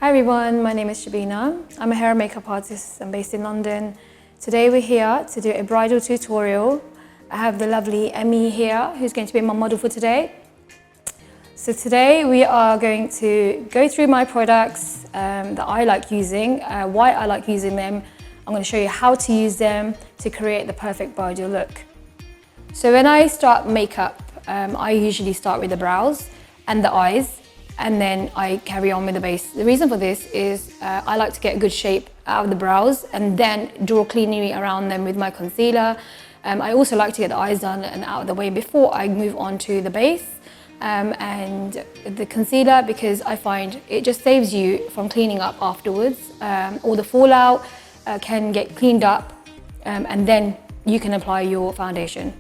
Hi everyone, my name is Shabina. I'm a hair and makeup artist. I'm based in London. Today we're here to do a bridal tutorial. I have the lovely Emmy here who's going to be my model for today. So today we are going to go through my products that I like using, why I like using them. I'm going to show you how to use them to create the perfect bridal look. So when I start makeup, I usually start with the brows and the eyes, and then I carry on with the base. The reason for this is I like to get a good shape out of the brows and then draw cleanly around them with my concealer. I also like to get the eyes done and out of the way before I move on to the base and the concealer, because I find it just saves you from cleaning up afterwards. All the fallout can get cleaned up and then you can apply your foundation.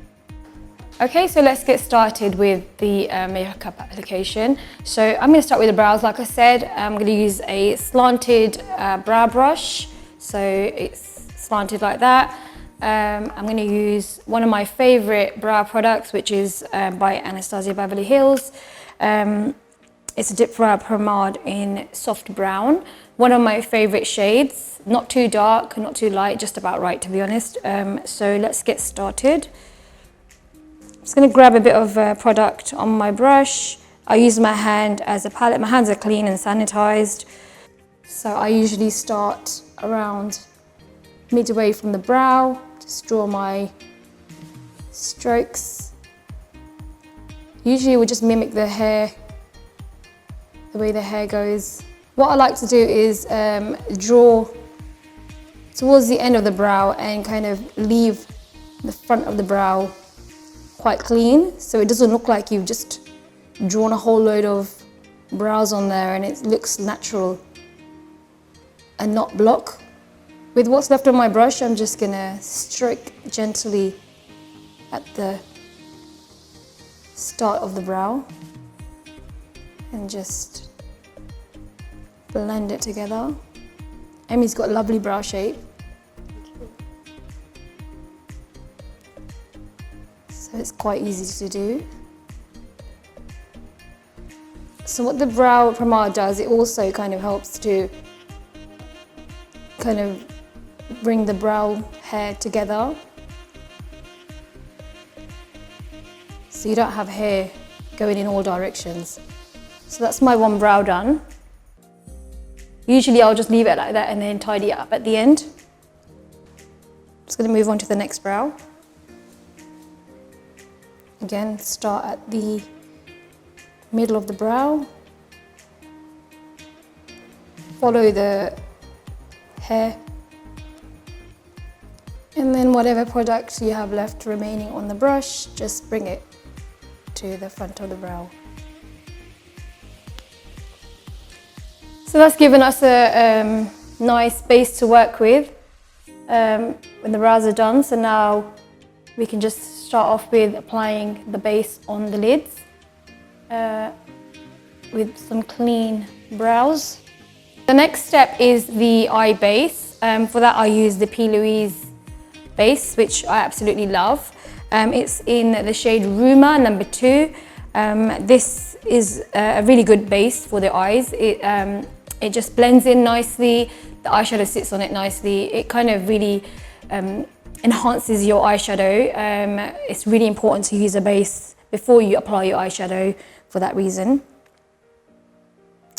Okay, so let's get started with the makeup application. So I'm going to start with the brows. Like I said, I'm going to use a slanted brow brush. So it's slanted like that. I'm going to use one of my favorite brow products, which is by Anastasia Beverly Hills. It's a dip brow pomade in soft brown. One of my favorite shades, not too dark, not too light, just about right, to be honest. So let's get started. I'm just going to grab a bit of product on my brush. I use my hand as a palette. My hands are clean and sanitized. So I usually start around midway from the brow, just draw my strokes. Usually we just mimic the hair, the way the hair goes. What I like to do is draw towards the end of the brow and kind of leave the front of the brow quite clean, so it doesn't look like you've just drawn a whole load of brows on there and it looks natural and not block. With what's left on my brush, I'm just gonna stroke gently at the start of the brow and just blend it together. Emmy's got a lovely brow shape. So it's quite easy to do. So what the brow pomade does, it also kind of helps to kind of bring the brow hair together, so you don't have hair going in all directions. So that's my one brow done. Usually I'll just leave it like that and then tidy it up at the end. Just going to move on to the next brow. Again, start at the middle of the brow, follow the hair, and then whatever product you have left remaining on the brush, just bring it to the front of the brow. So that's given us a nice base to work with when the brows are done. So now we can just start off with applying the base on the lids with some clean brows. The next step is the eye base. For that I use the P. Louise base, which I absolutely love. It's in the shade Ruma number 2. This is a really good base for the eyes. It just blends in nicely. The eyeshadow sits on it nicely. It kind of really enhances your eyeshadow. It's really important to use a base before you apply your eyeshadow for that reason.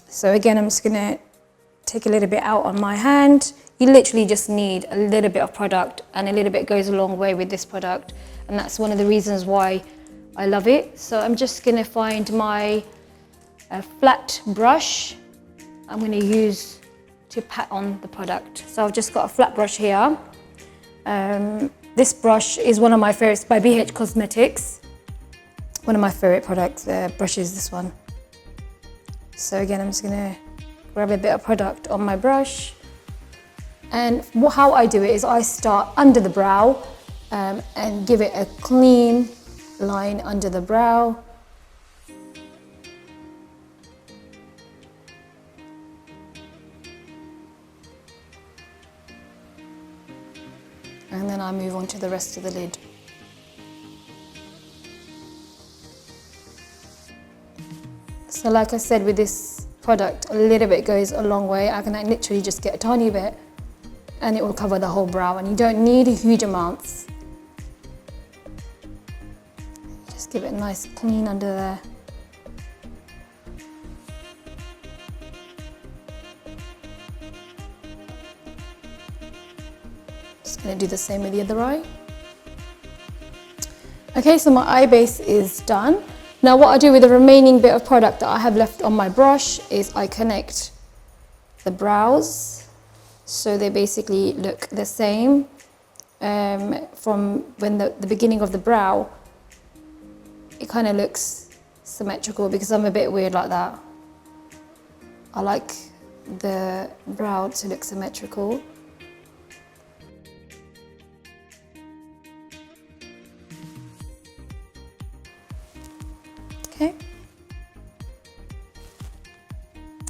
So again, I'm just gonna take a little bit out on my hand. You literally just need a little bit of product, and a little bit goes a long way with this product, and that's one of the reasons why I love it. So I'm just gonna find my flat brush I'm gonna use to pat on the product. So I've just got a flat brush here. This brush is one of my favorites by BH Cosmetics. One of my favorite products, brushes, this one. So again, I'm just gonna grab a bit of product on my brush. And how I do it is I start under the brow and give it a clean line under the brow. And then I move on to the rest of the lid. So like I said, with this product, a little bit goes a long way. I can literally just get a tiny bit and it will cover the whole brow, and you don't need huge amounts. Just give it a nice clean under there. Just going to do the same with the other eye. Okay, so my eye base is done. Now what I do with the remaining bit of product that I have left on my brush is I connect the brows so they basically look the same from when the beginning of the brow. It kind of looks symmetrical because I'm a bit weird like that. I like the brow to look symmetrical.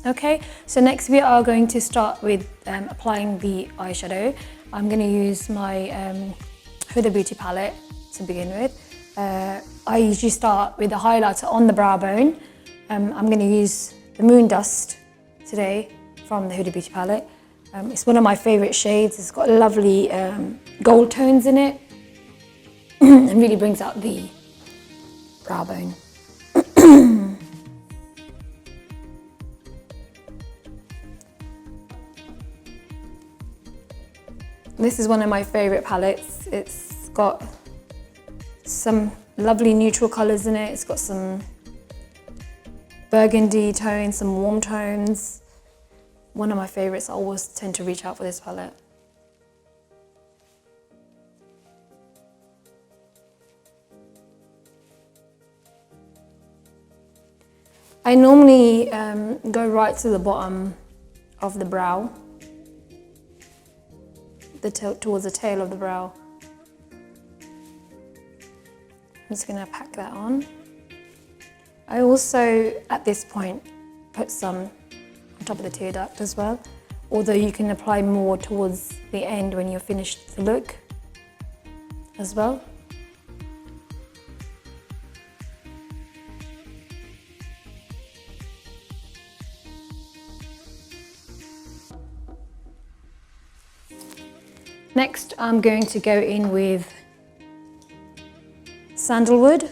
Okay, so next we are going to start with applying the eyeshadow. I'm going to use my Huda Beauty palette to begin with. I usually start with the highlighter on the brow bone. I'm going to use the Moon Dust today from the Huda Beauty palette. It's one of my favourite shades. It's got lovely gold tones in it and really brings out the brow bone. This is one of my favourite palettes. It's got some lovely neutral colours in it. It's got some burgundy tones, some warm tones. One of my favourites. I always tend to reach out for this palette. I normally go right to the bottom of the brow, towards the tail of the brow. I'm just going to pack that on. I also, at this point, put some on top of the tear duct as well, although you can apply more towards the end when you're finished the look as well. Next, I'm going to go in with Sandalwood,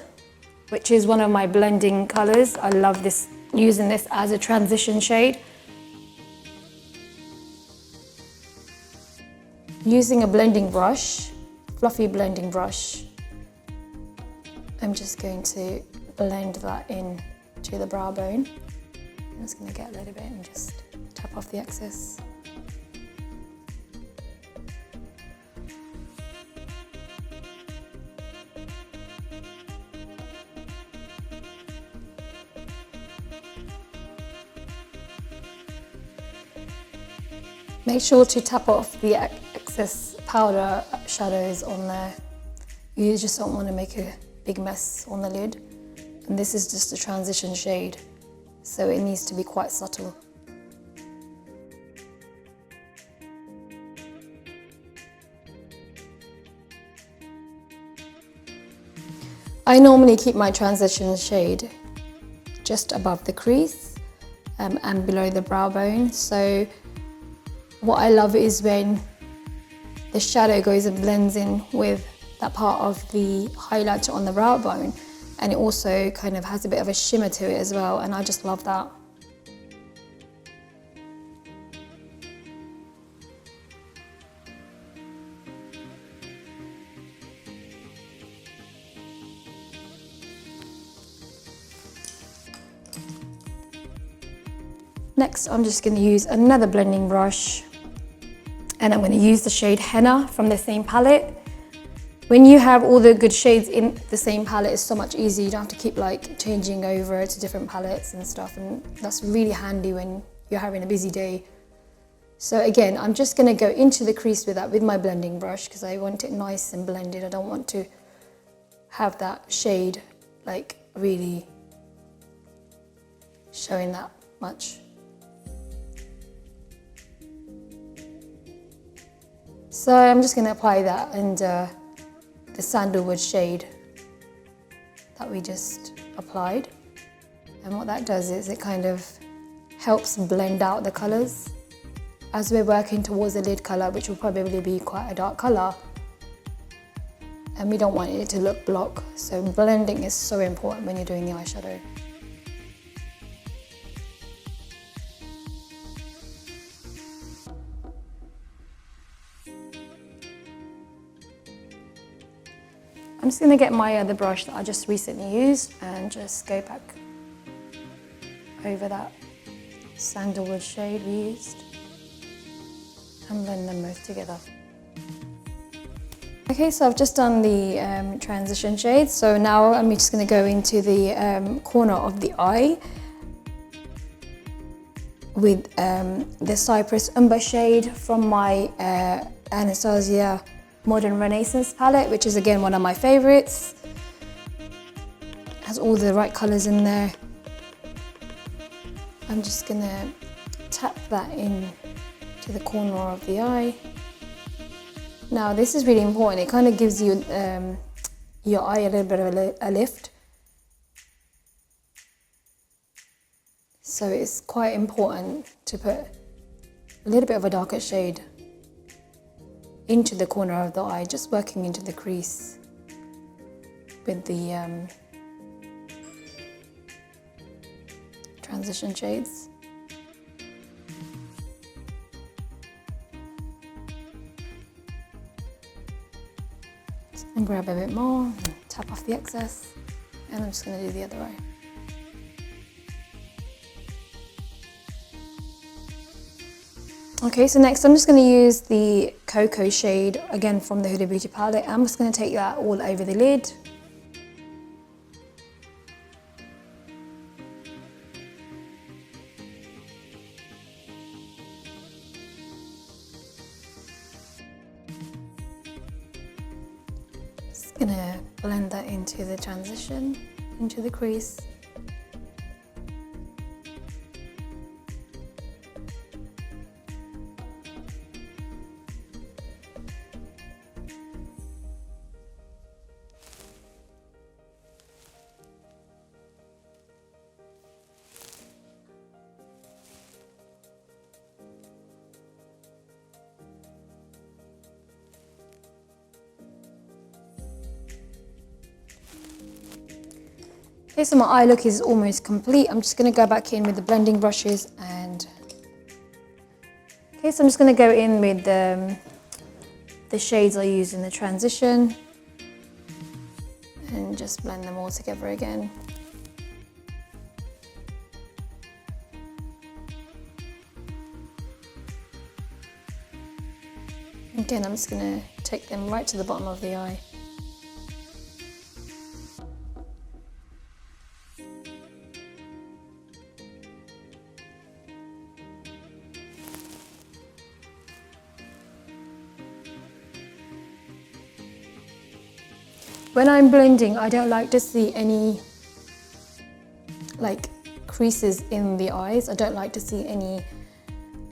which is one of my blending colours. I love this, using this as a transition shade. Using a blending brush, fluffy blending brush, I'm just going to blend that in to the brow bone. I'm just going to get a little bit and just tap off the excess. Make sure to tap off the excess powder shadows on there. You just don't want to make a big mess on the lid. And this is just a transition shade, so it needs to be quite subtle. I normally keep my transition shade just above the crease and below the brow bone. So what I love is when the shadow goes and blends in with that part of the highlighter on the brow bone, and it also kind of has a bit of a shimmer to it as well, and I just love that. Next, I'm just going to use another blending brush, and I'm going to use the shade Henna from the same palette. When you have all the good shades in the same palette, it's so much easier. You don't have to keep like changing over to different palettes and stuff, and that's really handy when you're having a busy day. So again, I'm just going to go into the crease with that with my blending brush because I want it nice and blended. I don't want to have that shade like really showing that much. So I'm just going to apply that and the sandalwood shade that we just applied. And what that does is it kind of helps blend out the colours. As we're working towards the lid colour, which will probably be quite a dark colour, and we don't want it to look block, so blending is so important when you're doing the eyeshadow. I'm just going to get my other brush that I just recently used and just go back over that sandalwood shade we used and blend them both together. Okay, so I've just done the transition shades, so now I'm just going to go into the corner of the eye with the Cypress Umber shade from my Anastasia Modern Renaissance palette, which is again one of my favorites. Has all the right colours in there. I'm just going to tap that in to the corner of the eye. Now this is really important, it kind of gives you your eye a little bit of a lift. So it's quite important to put a little bit of a darker shade into the corner of the eye, just working into the crease with the transition shades. And grab a bit more, tap off the excess, and I'm just going to do the other eye. Okay, so next I'm just going to use the Cocoa shade, again from the Huda Beauty palette. I'm just going to take that all over the lid. Just going to blend that into the transition, into the crease. Okay, so my eye look is almost complete. I'm just going to go back in with the blending brushes and... Okay, so I'm just going to go in with the shades I used in the transition and just blend them all together again. Again, I'm just going to take them right to the bottom of the eye. When I'm blending, I don't like to see any creases in the eyes. I don't like to see any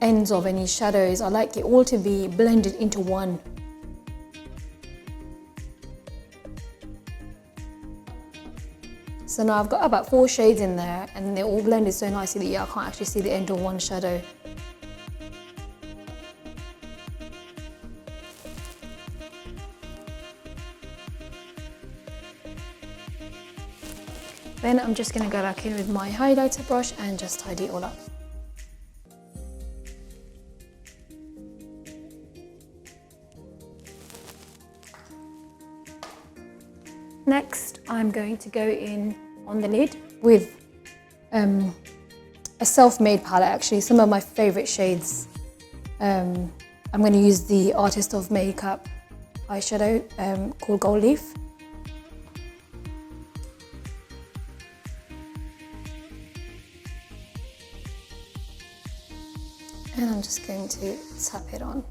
ends of any shadows. I like it all to be blended into one. So now I've got about 4 shades in there and they're all blended so nicely that I can't actually see the end of one shadow. Then I'm just going to go back in with my highlighter brush and just tidy it all up. Next, I'm going to go in on the lid with a self-made palette, actually, some of my favourite shades. I'm going to use the Artist of Makeup eyeshadow called Gold Leaf. And I'm just going to tap it on.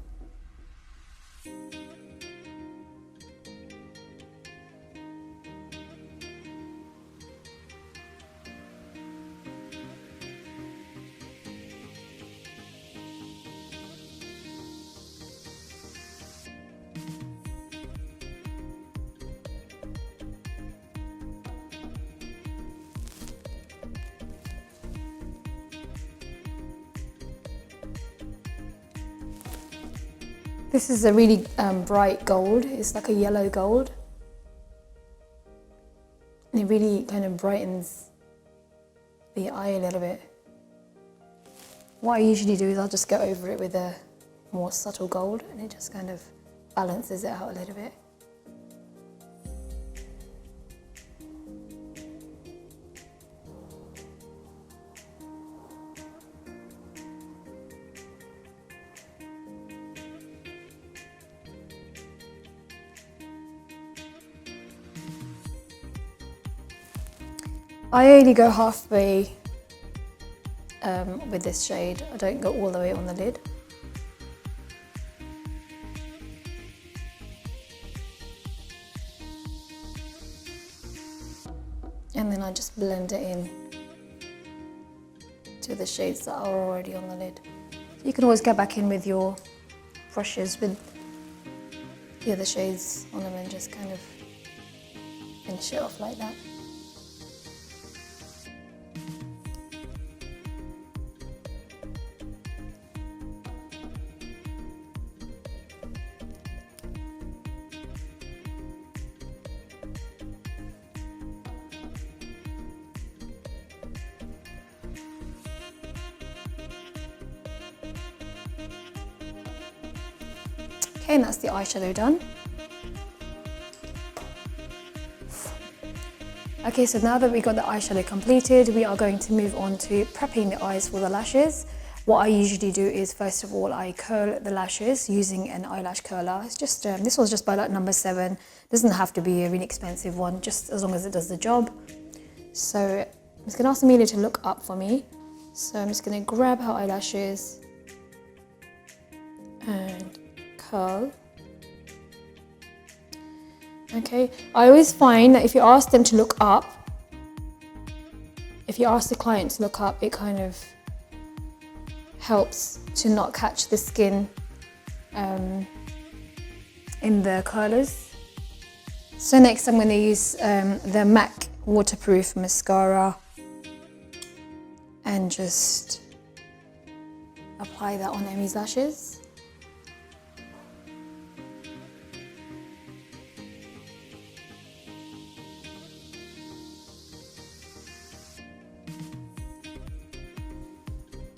This is a really bright gold. It's like a yellow gold. And it really kind of brightens the eye a little bit. What I usually do is I'll just go over it with a more subtle gold, and it just kind of balances it out a little bit. I only go halfway with this shade. I don't go all the way on the lid. And then I just blend it in to the shades that are already on the lid. You can always go back in with your brushes with the other shades on them and just kind of finish it off like that. Okay, and that's the eyeshadow done. Okay, so now that we got the eyeshadow completed, we are going to move on to prepping the eyes for the lashes. What I usually do is, first of all, I curl the lashes using an eyelash curler. It's just this was just by like number 7. Doesn't have to be a really expensive one, just as long as it does the job. So I'm just gonna ask Emilia to look up for me. So I'm just gonna grab her eyelashes and curl. Okay, I always find that if you ask them to look up, if you ask the client to look up, it kind of helps to not catch the skin in the curlers. So next I'm going to use the MAC waterproof mascara and just apply that on Emmy's lashes.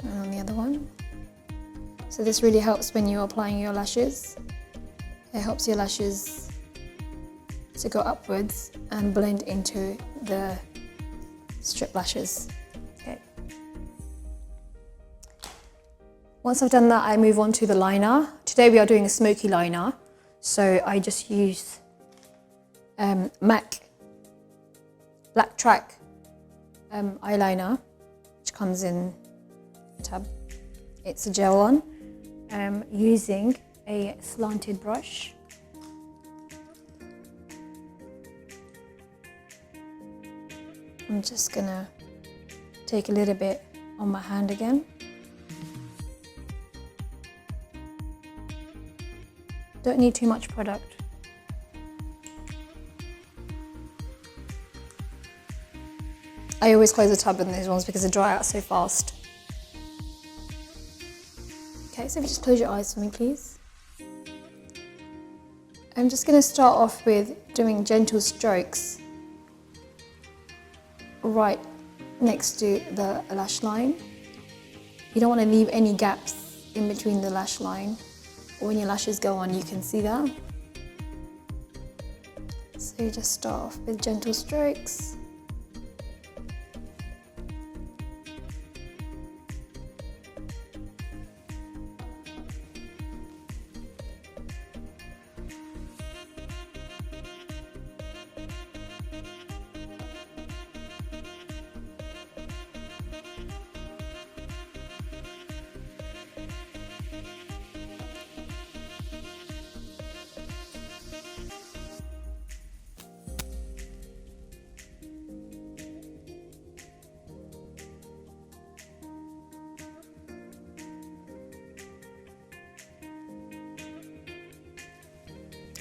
And on the other one. So this really helps when you're applying your lashes. It helps your lashes to go upwards and blend into the strip lashes. Okay. Once I've done that, I move on to the liner. Today we are doing a smoky liner. So I just use MAC Black Track eyeliner, which comes in a tub. It's a gel one. Using a slanted brush. I'm just gonna take a little bit on my hand again. Don't need too much product. I always close the tub in these ones because they dry out so fast. Okay, so if you just close your eyes for me, please. I'm just going to start off with doing gentle strokes right next to the lash line. You don't want to leave any gaps in between the lash line. When your lashes go on, you can see that. So you just start off with gentle strokes.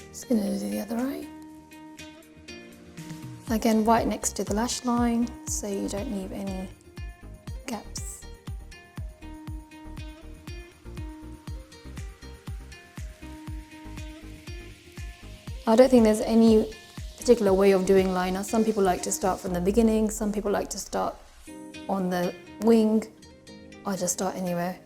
Just going to do the other eye. Again, right next to the lash line, so you don't leave any gaps. I don't think there's any particular way of doing liner. Some people like to start from the beginning, some people like to start on the wing. I just start anywhere.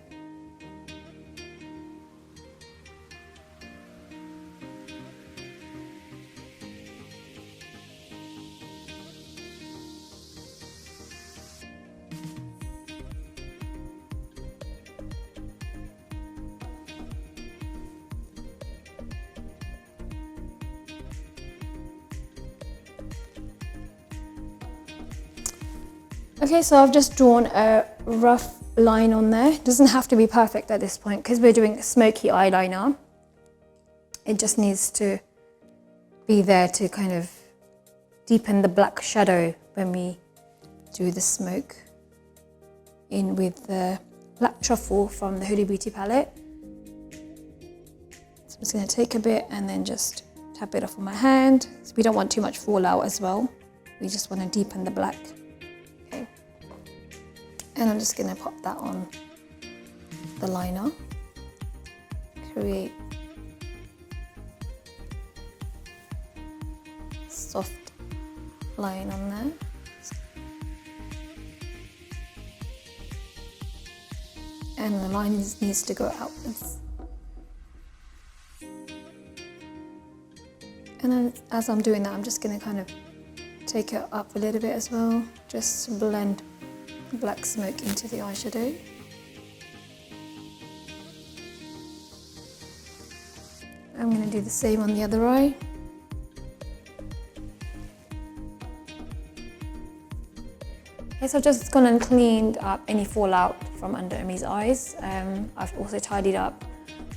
Okay, so I've just drawn a rough line on there. It doesn't have to be perfect at this point because we're doing a smoky eyeliner. It just needs to be there to kind of deepen the black shadow when we do the smoke in with the black truffle from the Huda Beauty palette. So I'm just going to take a bit and then just tap it off on my hand. So we don't want too much fallout as well. We just want to deepen the black. And I'm just going to pop that on the liner, create soft line on there. And the line needs to go outwards. And then as I'm doing that, I'm just going to kind of take it up a little bit as well, just to blend black smoke into the eyeshadow. I'm going to do the same on the other eye. Okay, so I've just gone and cleaned up any fallout from under Emi's eyes. I've also tidied up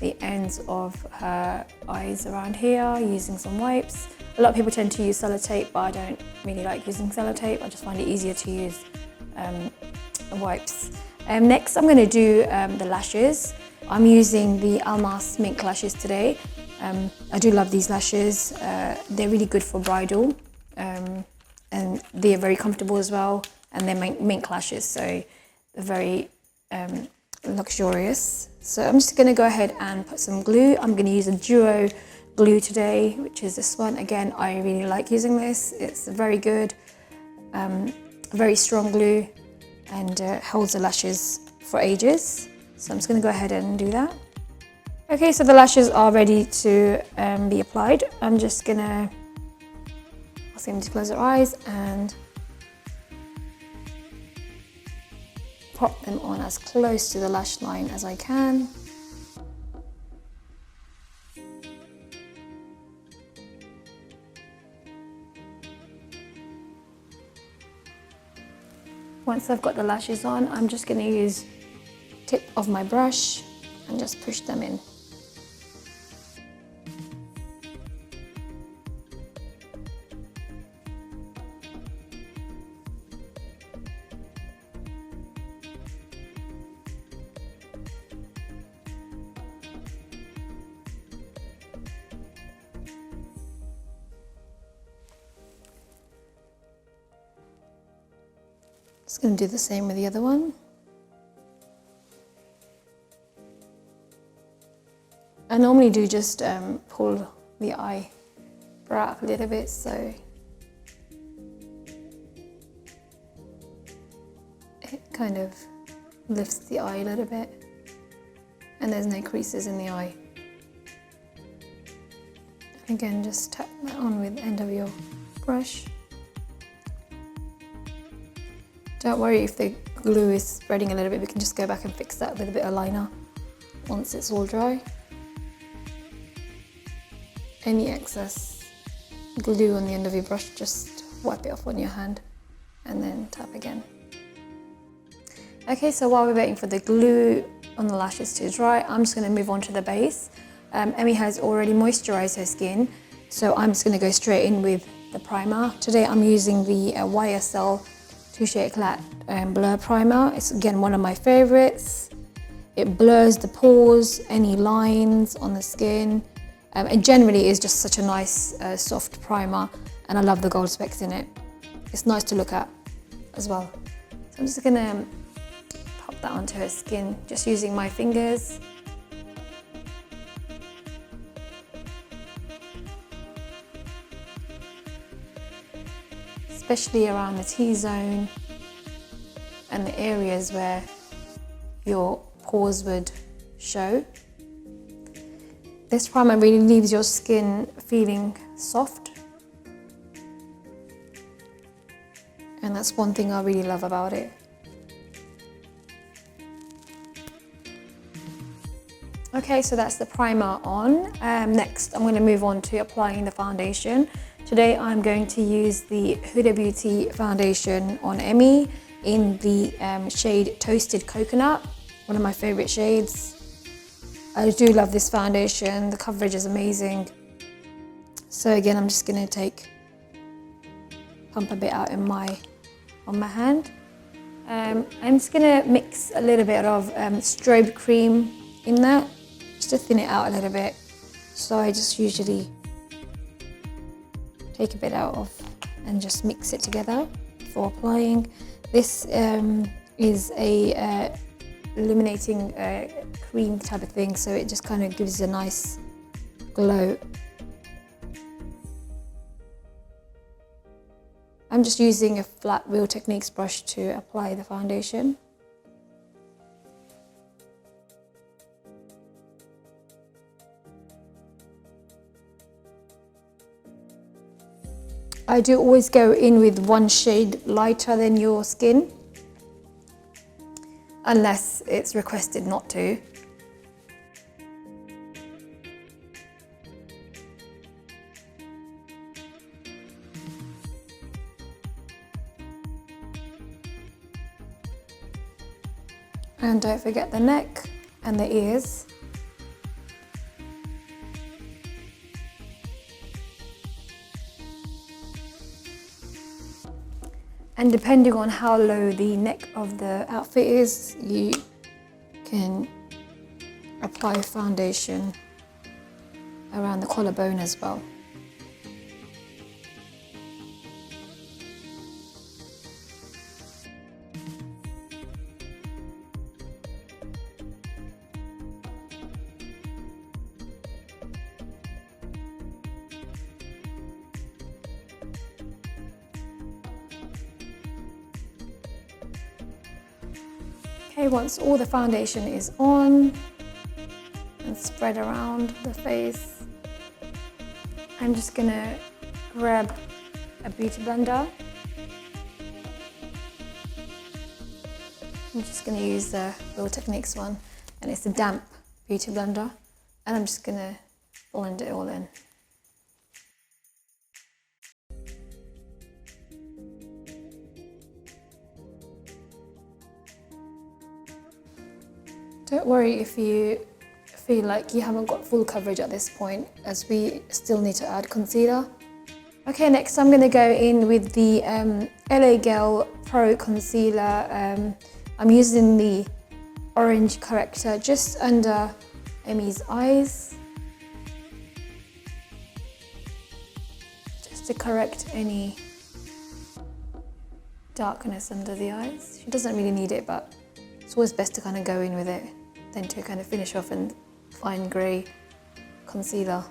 the ends of her eyes around here using some wipes. A lot of people tend to use sellotape, but I don't really like using sellotape. I just find it easier to use wipes. Next I'm going to do the lashes. I'm using the Almas Mink lashes today. I do love these lashes. They're really good for bridal and they're very comfortable as well, and they're mink lashes, so they're very luxurious. So I'm just going to go ahead and put some glue. I'm going to use a duo glue today, which is this one. Again, I really like using this. It's very good, very strong glue, and holds the lashes for ages. So I'm just going to go ahead and do that. Okay, so the lashes are ready to be applied. I'm just going to ask them to close their eyes and pop them on as close to the lash line as I can. Once I've got the lashes on, I'm just going to use the tip of my brush and just push them in. Just going to do the same with the other one. I normally do just pull the eyebrow up a little bit, so it kind of lifts the eye a little bit and there's no creases in the eye. Again, just tap that on with the end of your brush. Don't worry if the glue is spreading a little bit, we can just go back and fix that with a bit of liner once it's all dry. Any excess glue on the end of your brush, just wipe it off on your hand and then tap again. Okay, so while we're waiting for the glue on the lashes to dry, I'm just going to move on to the base. Emi has already moisturized her skin, so I'm just going to go straight in with the primer. Today I'm using the YSL Touche Eclat Blur Primer. It's again one of my favorites. It blurs the pores, any lines on the skin. It generally is just such a nice soft primer, and I love the gold specks in it. It's nice to look at as well. So I'm just gonna pop that onto her skin, just using my fingers. especially around the T-zone and the areas where your pores would show. This primer really leaves your skin feeling soft. And that's one thing I really love about it. Okay, so that's the primer on. Next, I'm going to move on to applying the foundation. Today, I'm going to use the Huda Beauty foundation on Emmy in the shade Toasted Coconut, one of my favorite shades. I do love this foundation. The coverage is amazing. So again, I'm just going to pump a bit out on my hand. I'm just going to mix a little bit of strobe cream in that, just to thin it out a little bit. So I just usually take a bit out of and just mix it together before applying. This is a illuminating cream type of thing, so it just kind of gives a nice glow. I'm just using a flat Real Techniques brush to apply the foundation. I do always go in with one shade lighter than your skin, unless it's requested not to. And don't forget the neck and the ears. And depending on how low the neck of the outfit is, you can apply foundation around the collarbone as well. Okay, once all the foundation is on and spread around the face, I'm just gonna grab a beauty blender. I'm just gonna use the Real Techniques one, and it's a damp beauty blender, and I'm just gonna blend it all in. Don't worry if you feel like you haven't got full coverage at this point, as we still need to add concealer. Okay, next I'm going to go in with the LA Girl Pro Concealer. I'm using the orange corrector just under Emmy's eyes, just to correct any darkness under the eyes. She doesn't really need it, but it's always best to kind of go in with it, then to kind of finish off in fine grey concealer.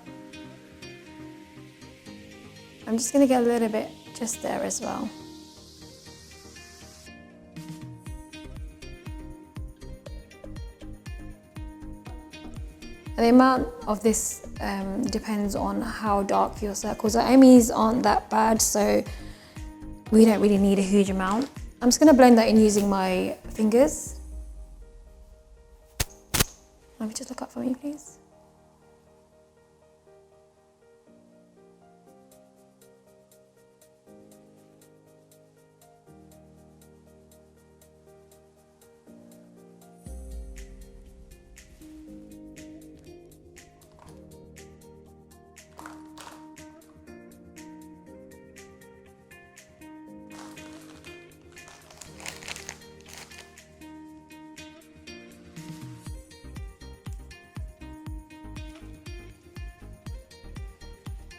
I'm just going to get a little bit just there as well. And the amount of this depends on how dark your circles are. Emmy's aren't that bad, so we don't really need a huge amount. I'm just going to blend that in using my fingers. Let me just look up for me, please.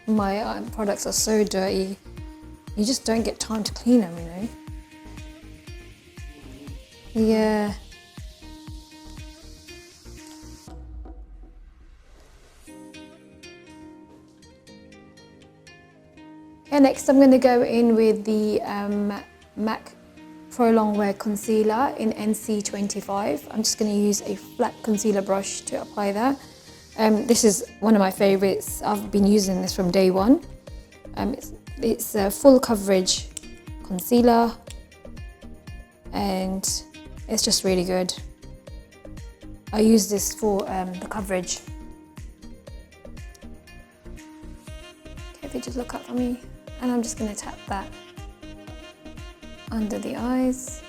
My products are so dirty, you just don't get time to clean them, you know? Yeah. Okay, next I'm going to go in with the MAC Pro Longwear Concealer in NC25. I'm just going to use a flat concealer brush to apply that. This is one of my favorites. I've been using this from day one. It's a full coverage concealer and it's just really good. I use this for the coverage. Okay, if you just look up for me, and I'm just going to tap that under the eyes.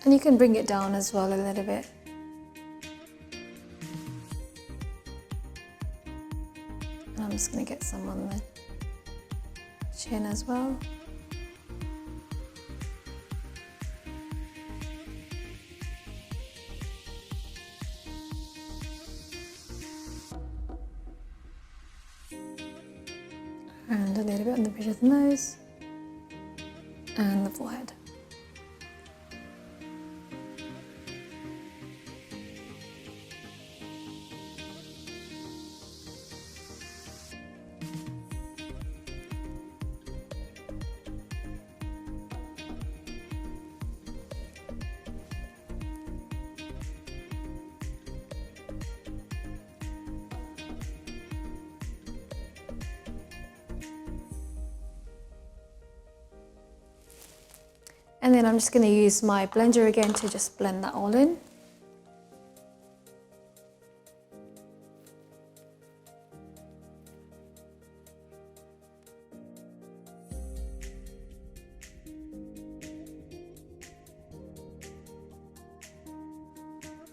And you can bring it down as well a little bit. And I'm just going to get some on the chin as well. And a little bit on the bridge of the nose and the forehead. And then I'm just going to use my blender again to just blend that all in.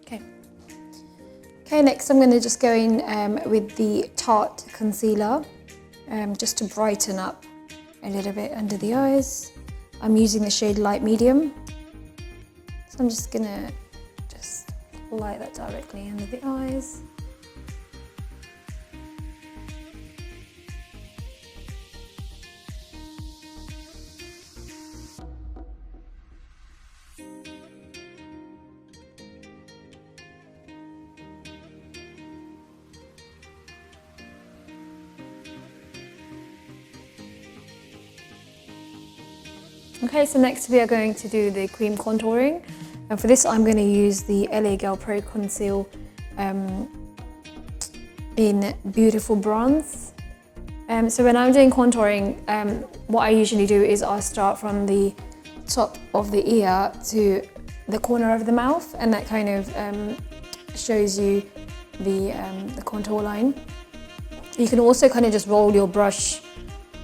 Okay, next I'm going to just go in with the Tarte concealer, just to brighten up a little bit under the eyes. I'm using the shade Light Medium, so I'm just going to just light that directly under the eyes. Okay, so next we are going to do the cream contouring, and for this I'm going to use the LA Girl Pro Conceal in Beautiful Bronze. So when I'm doing contouring, what I usually do is I start from the top of the ear to the corner of the mouth, and that kind of shows you the contour line. You can also kind of just roll your brush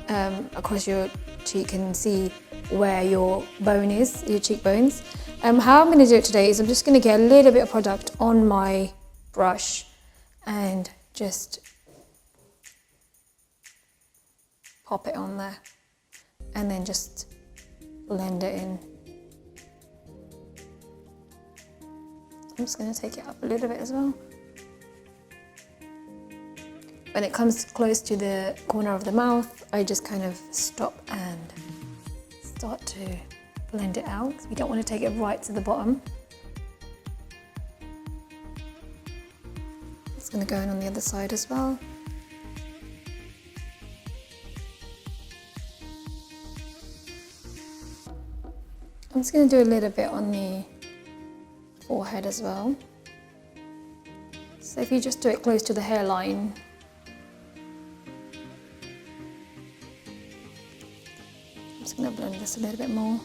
across your cheek and see where your bone is, your cheekbones. How I'm going to do it today is I'm just going to get a little bit of product on my brush and just pop it on there and then just blend it in. I'm just going to take it up a little bit as well. When it comes close to the corner of the mouth, I just kind of stop and start to blend it out. We don't want to take it right to the bottom. It's going to go in on the other side as well. I'm just going to do a little bit on the forehead as well. So if you just do it close to the hairline, I'm just going to blend this a little bit more.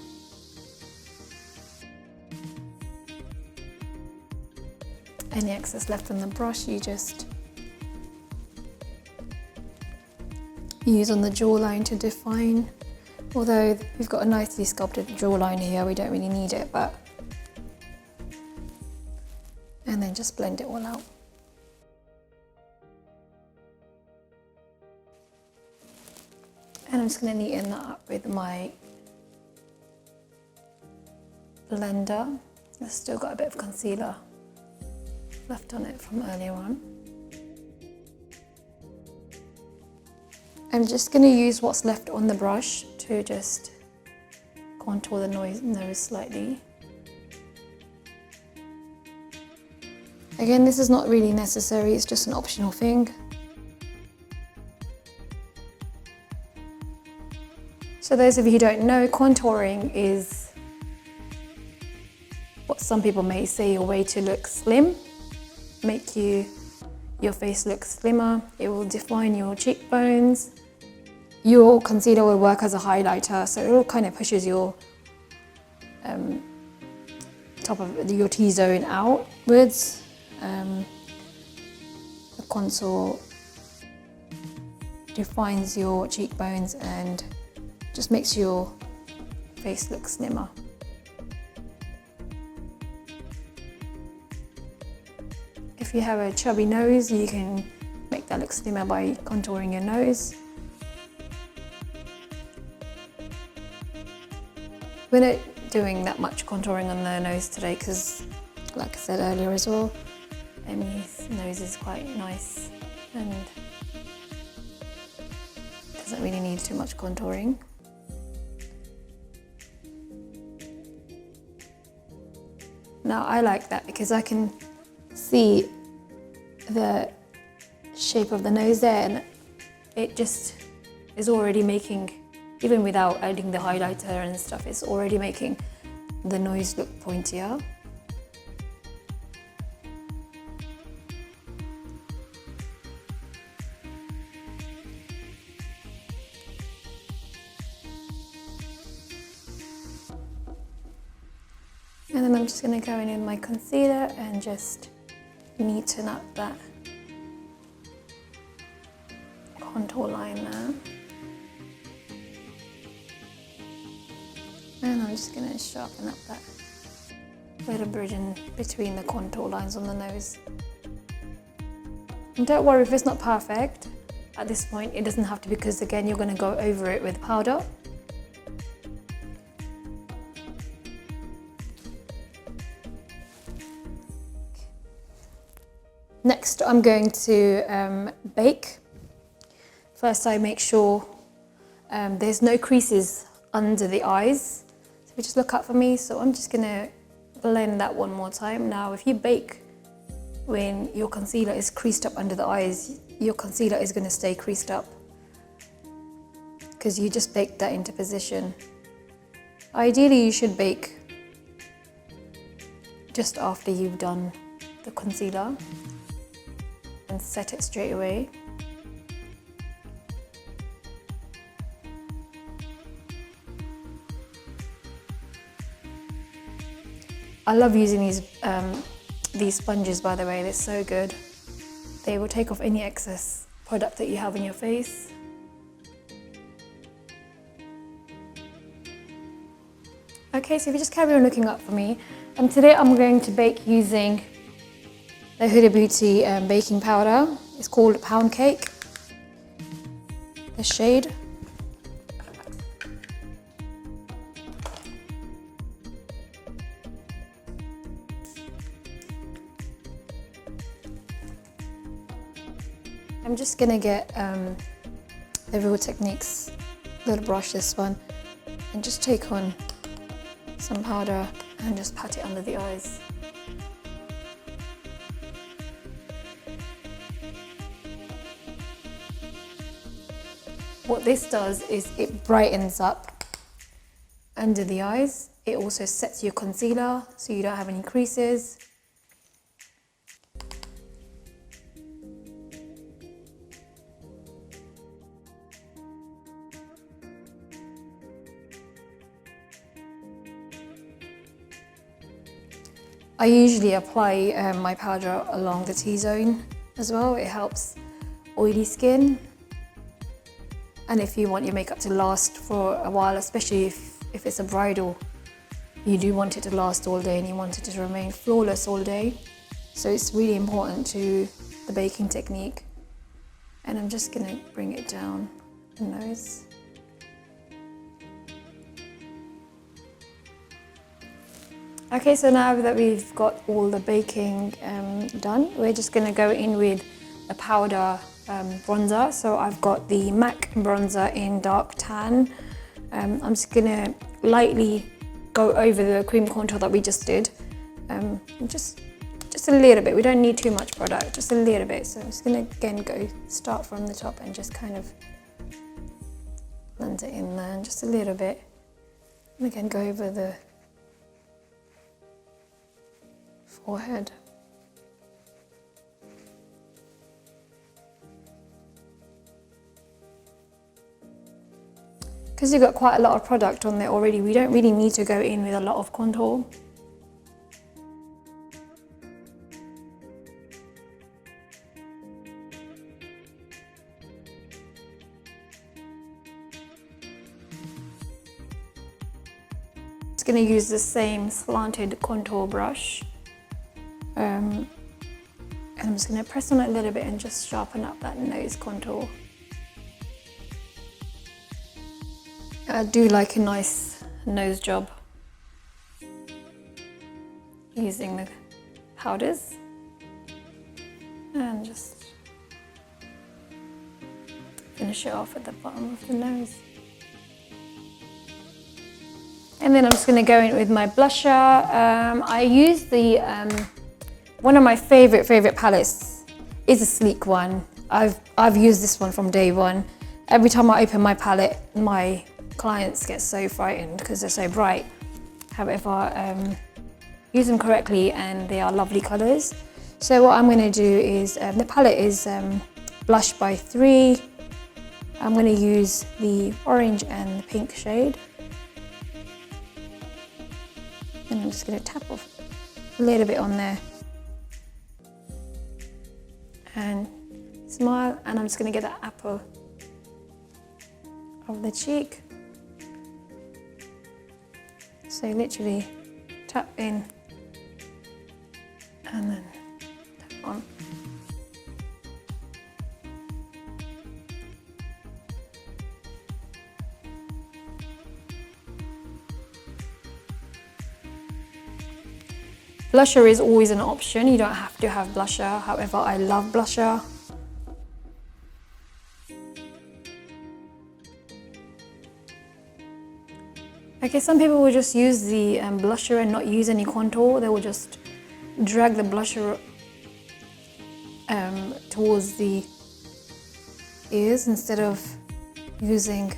Any excess left on the brush, you just use on the jawline to define. Although we've got a nicely sculpted jawline here, we don't really need it, but... And then just blend it all out. And I'm just going to neaten that up with my blender. I've still got a bit of concealer left on it from earlier on. I'm just going to use what's left on the brush to just contour the nose slightly. Again, this is not really necessary, it's just an optional thing. So those of you who don't know, contouring is what some people may say a way to look slim, make your face look slimmer. It will define your cheekbones. Your concealer will work as a highlighter, so it all kind of pushes your top of your T-zone outwards. The contour defines your cheekbones and just makes your face look slimmer. If you have a chubby nose, you can make that look slimmer by contouring your nose. We're not doing that much contouring on the nose today because, like I said earlier as well, Emmy's nose is quite nice and doesn't really need too much contouring. Now I like that because I can see the shape of the nose there, and it just is already making, even without adding the highlighter and stuff, it's already making the nose look pointier. And then I'm just going to go in with my concealer and just neaten up that contour line there. And I'm just going to sharpen up that little bridge in between the contour lines on the nose. And don't worry if it's not perfect. At this point it doesn't have to, because again you're going to go over it with powder. Next I'm going to bake. First I make sure there's no creases under the eyes. So just look up for me. So I'm just going to blend that one more time. Now if you bake when your concealer is creased up under the eyes, your concealer is going to stay creased up because you just baked that into position. Ideally you should bake just after you've done the concealer and set it straight away. I love using these sponges, by the way, they're so good. They will take off any excess product that you have on your face. Okay, so if you just carry on looking up for me. Today I'm going to bake using the Huda Beauty baking powder. It's called Pound Cake, the shade. I'm just gonna get the Real Techniques little brush, this one, and just take on some powder and just pat it under the eyes. What this does is it brightens up under the eyes. It also sets your concealer so you don't have any creases. I usually apply my powder along the T-zone as well. It helps oily skin. And if you want your makeup to last for a while, especially if it's a bridal, you do want it to last all day and you want it to remain flawless all day. So it's really important to the baking technique. And I'm just gonna bring it down the nose. Okay, so now that we've got all the baking done, we're just going to go in with a powder bronzer. So I've got the MAC bronzer in dark tan. I'm just going to lightly go over the cream contour that we just did. Just a little bit. We don't need too much product, just a little bit. So I'm just going to again start from the top and just kind of blend it in there, just a little bit. And again, go over the forehead. Because you've got quite a lot of product on there already, we don't really need to go in with a lot of contour. Just going to use the same slanted contour brush. And I'm just going to press on it a little bit and just sharpen up that nose contour. I do like a nice nose job using the powders, and just finish it off at the bottom of the nose. And then I'm just going to go in with my blusher. I use the one of my favorite palettes is a sleek one. I've used this one from day one. Every time I open my palette, my clients get so frightened because they're so bright. However, use them correctly and they are lovely colours. So what I'm going to do is, the palette is Blush by 3. I'm going to use the orange and the pink shade. And I'm just going to tap off a little bit on there. And smile, and I'm just going to get that apple of the cheek. So literally tap in and then tap on. Blusher is always an option, you don't have to have blusher, however I love blusher. Okay, some people will just use the blusher and not use any contour. They will just drag the blusher towards the ears instead of using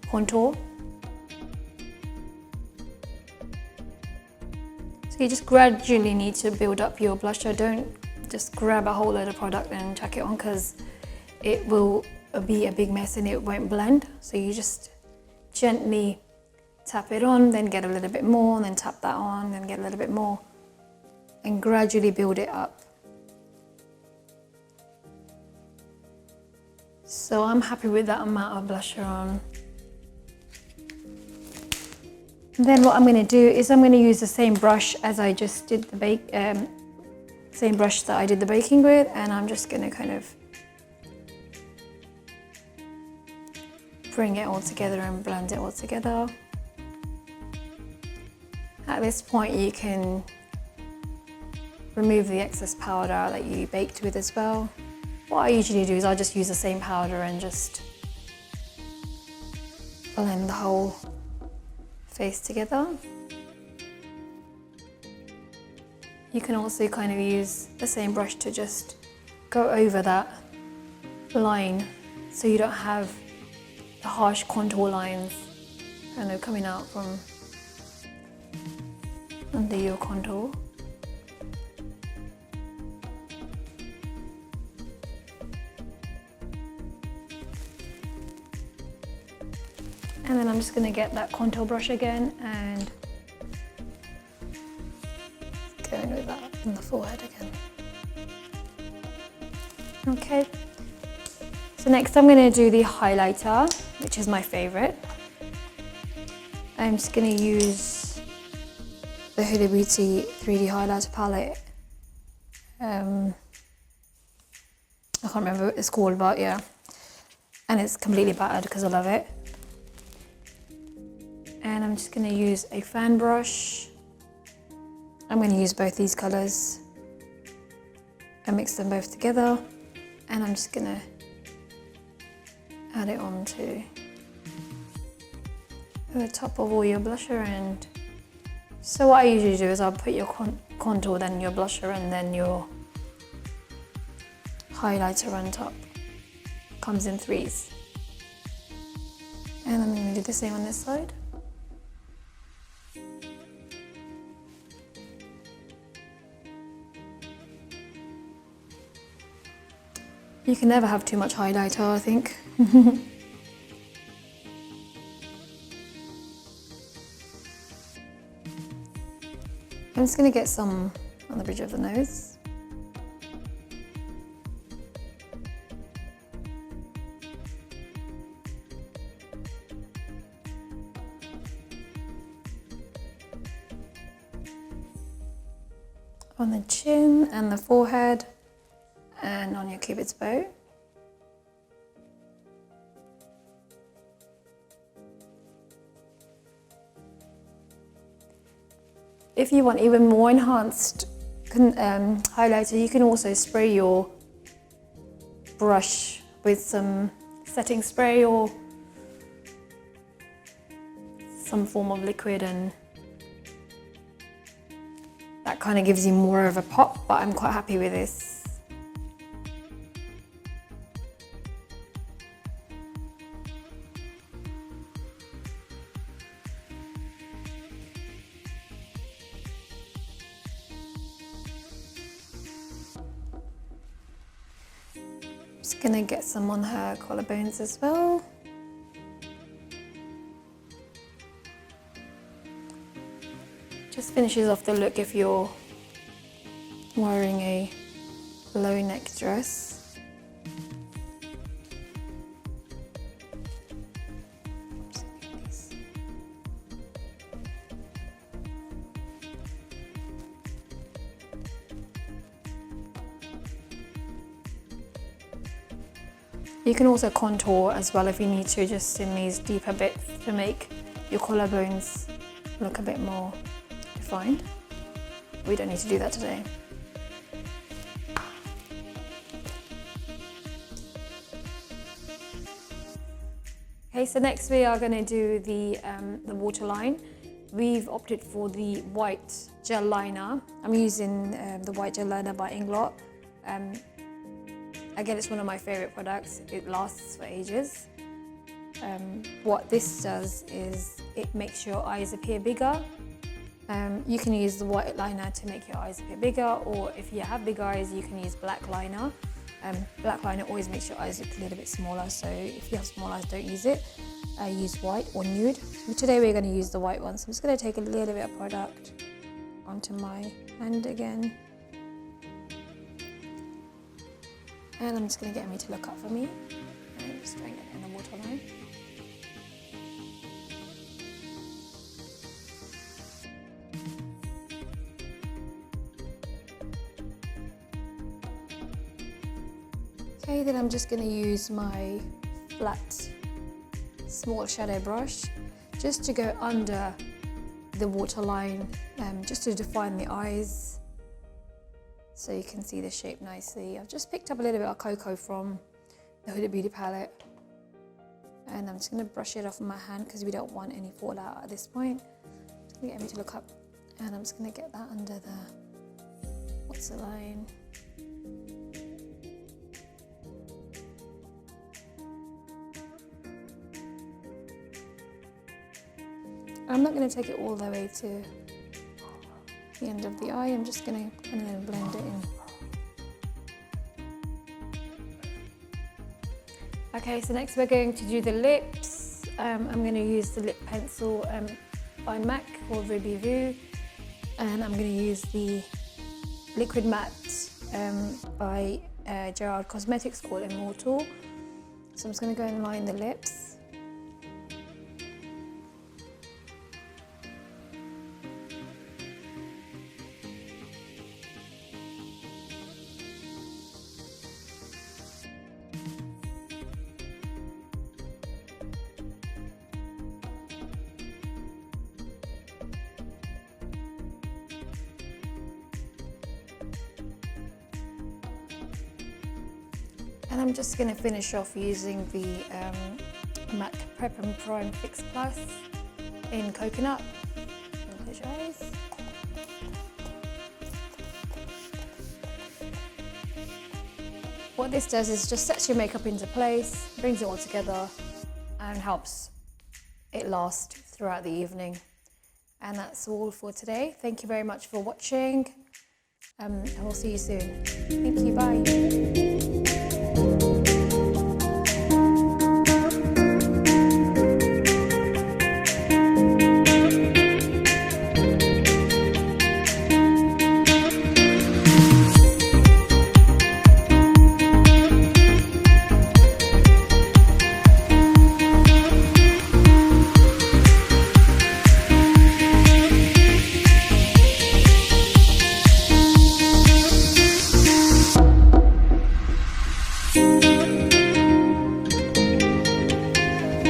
contour. So you just gradually need to build up your blusher. Don't just grab a whole load of product and chuck it on, because it will be a big mess and it won't blend. So you just gently tap it on, then get a little bit more, then tap that on, then get a little bit more, and gradually build it up. So I'm happy with that amount of blusher on. And then what I'm going to do is I'm going to use the same brush as I just did the same brush that I did the baking with, and I'm just going to kind of bring it all together and blend it all together. At this point you can remove the excess powder that you baked with as well. What I usually do is I just use the same powder and just blend the whole face together. You can also kind of use the same brush to just go over that line so you don't have the harsh contour lines kind of coming out from under your contour. And then I'm just going to get that contour brush again and go in with that in the forehead again. Okay, so next I'm going to do the highlighter, which is my favourite. I'm just going to use the Huda Beauty 3D highlighter palette. I can't remember what it's called, but yeah. And it's completely battered because I love it. And I'm just going to use a fan brush. I'm going to use both these colours and mix them both together. And I'm just going to add it onto the top of all your blusher. And so what I usually do is I'll put your contour, then your blusher, and then your highlighter on top. Comes in threes. And I'm going to do the same on this side. You can never have too much highlighter, I think. I'm just going to get some on the bridge of the nose. On the chin and the forehead, and on your cupid's bow. If you want even more enhanced highlighter, you can also spray your brush with some setting spray or some form of liquid, and that kind of gives you more of a pop, but I'm quite happy with this. Just gonna get some on her collarbones as well. Just finishes off the look if you're wearing a low neck dress. You can also contour as well if you need to, just in these deeper bits to make your collarbones look a bit more defined. We don't need to do that today. Okay, so next we are going to do the waterline. We've opted for the white gel liner. I'm using the white gel liner by Inglot. Again, it's one of my favourite products. It lasts for ages. What this does is it makes your eyes appear bigger. You can use the white liner to make your eyes appear bigger, or if you have big eyes, you can use black liner. Black liner always makes your eyes look a little bit smaller, so if you have small eyes, don't use it. Use white or nude. So today we're going to use the white one, so I'm just going to take a little bit of product onto my hand again. And I'm just going to get Emmy to look up for me. And I'm just going to get in the waterline. Okay, then I'm just going to use my flat small shadow brush just to go under the waterline, just to define the eyes, so you can see the shape nicely. I've just picked up a little bit of cocoa from the Huda Beauty palette, and I'm just going to brush it off my hand because we don't want any fallout at this point. I'm going to get Emmy to look up, and I'm just going to get that under the waterline. I'm not going to take it all the way to the end of the eye. I'm just going to kind of blend it in. Okay, so next we're going to do the lips. I'm going to use the lip pencil by MAC called Rendezvous, and I'm going to use the liquid matte by Gerard Cosmetics called Immortal. So I'm just going to go and line the lips. And I'm just going to finish off using the MAC Prep and Prime Fix Plus in Coconut. Close your eyes. What this does is just sets your makeup into place, brings it all together, and helps it last throughout the evening. And that's all for today. Thank you very much for watching. And we'll see you soon. Thank you, bye.